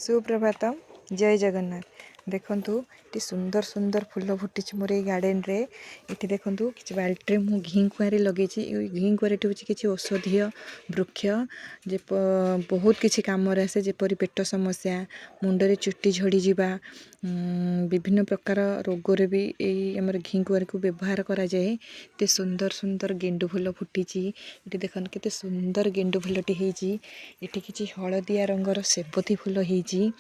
सुप्रभातम जय जगन्नाथ। देखंतु ये सुंदर सुंदर फूल फुटी मोर गार्डन रे। ये देखंतु किसी बाल्टी मु घी कुआरी लगे। घी कुआरी हूँ किसी औषधीय वृक्ष जे बहुत किसी कम आसे, जेपरी पेट समस्या, मुंडरे चुट्टी झड़ी जावा, विभिन्न प्रकार रोग भी आमर घी कुआरी को व्यवहार करा जाए। ते सुंदर सुंदर गेंडु फूल फुटी। ये देखो केते सुंदर गेंडु फूलटी होती। ये किसी हलदिया रंगर सेबती फूल होती।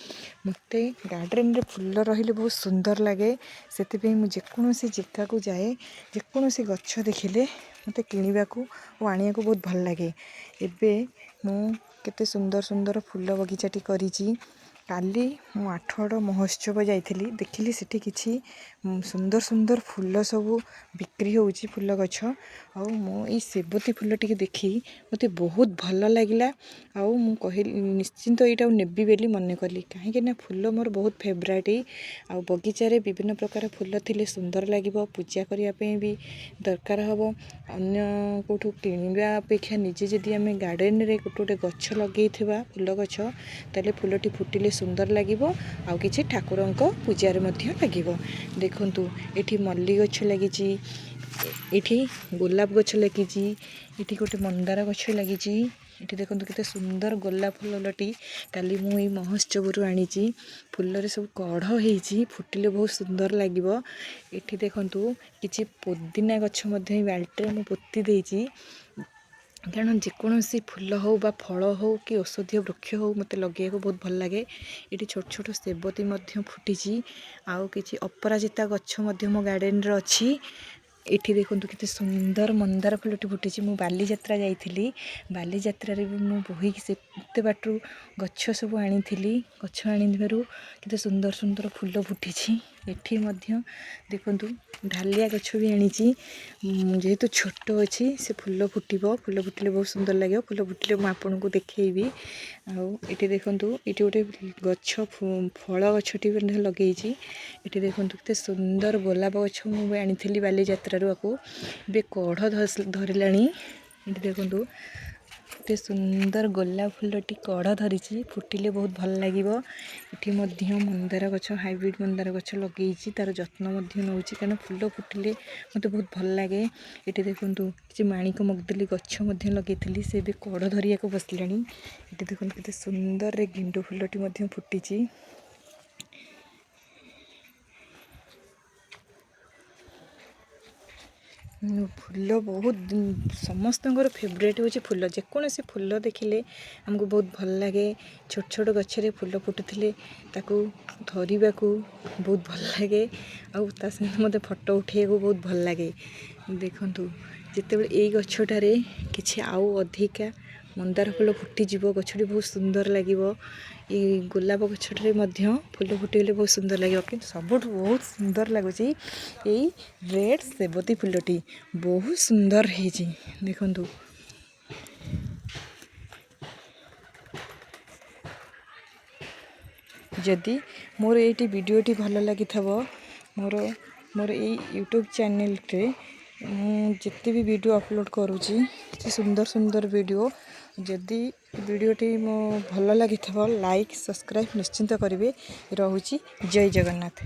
मत गार्डन रे फूल रही बहुत सुंदर लगे। से जेकोसी जगह को जाए, जेकोसी गछ देखिले मत किणवा को और आनिया को बहुत भल लगे। एबे मु केते सुंदर सुंदर फूल बगीचाटी करी। काली मु आठगड़ महोत्सव जाइली, देखिली सेठी किछि सुंदर सुंदर फूल सब बिक्री होउची फूल गछ। आउ मु ई सेबती फूल टिके देखी मते बहुत भल लागिला। आउ मु कहिली निश्चिंत एटा नेबी बेली मन कली, कहीं ना फूल मोर बहुत फेवरेट। आ बगीचा रे विभिन्न प्रकार फूल थिले सुंदर लागिबो, पूजा करिया पे भी दरकार हबो। अन्य कोठू किणवा अपेक्षा निजे जदि आमे गार्डन रे गोटे गछ लगेइथिबा फूल गछ, ताले फूलटी फुटिले सुंदर लागिबो। आउ किछि ठाकुरंको पूजा रे मध्य लागिबो। देखंतु एठी मल्ली गछ लागिची, एठी गोलाप गछ लागिची, एठी गोटे मंदार गछ लागिची। ये देखो केते सुंदर गोलाप फूलटी काली मु महोत्सव आनी। फूल रे सब कढ़ होती, फुटिले बहुत सुंदर लगे। ये देखो किसी पुदीना गछ बाल्टी में पोती देती। कारण जेकोसी फूल हो बा फल हो कि औषधीय वृक्ष हो मत लगे बहुत भल लगे। ये छोट छोट सेबती फुटी। आउ कि अपराजिता गछ मो गार्डन रे अच्छी। ये देखो कितने सुंदर मंदार फूलटी फुटी। मु बाली यात्रा जाइली, बाली यात्रा रे भी मु बोही से बाटू गछ सब आनी। गछ आनीबार केते सुंदर सुंदर फूल फुटी। एठी देखो ढालिया गछ भी आनी। जेहेतु छोट अच्छी से फूल फुटब, फूल फुटिले बहुत सुंदर लगे। फूल फुटिले मुझे आपन को देखी। आउ देखो ये गोटे गछ फल गछटी लगे। ये देखो कितने सुंदर गोलाप गछ मुझे आनी बाली यात्रा बे कढ़ धरला। ये देखो गोटे सुंदर गोलाप फूलटी कढ़ धरी, फुटिले बहुत भल लगे। ये मंदार गछ, हाइब्रिड मंदार गछ लगे, तार जत्न नौ कारण फूल फुटिले मत बहुत भल लगे। ये देखो किसी माणिक मगदली गछ लगे, से भी कढ़ धरिया को बसला। ये देखो कितने सुंदर रे गेंडु फूलटी फुटी। फूल बहुत समस्त फेवरेट हो फूल। जेकोसी फूल देखिले हमको बहुत भल लगे। छोट छोट गछरे फूल फुटुले ताकू धरवा को बहुत भल लगे। आउ मत फोटो उठे को बहुत भल लगे। देखु जिते बड़े गछटारे कि आउ अधिका मंदार फूल फुटीज, गछटी बहुत सुंदर लगे। ये गोलाप गछटे फूल फुटेले बहुत सुंदर लगे। कि सबुठ बहुत सुंदर लगुच ये रेड सेबती फूलटी बहुत सुंदर है। देखु जदि मोर ये वीडियोटी भल लगी मोर मोर यूट्यूब चैनल रे जिते भी वीडियो अपलोड करुँची सुंदर सुंदर वीडियो, जदि वीडियोटी मो भल लगी लाइक सब्सक्राइब निश्चिंत करेंगे। रहुची जय जगन्नाथ।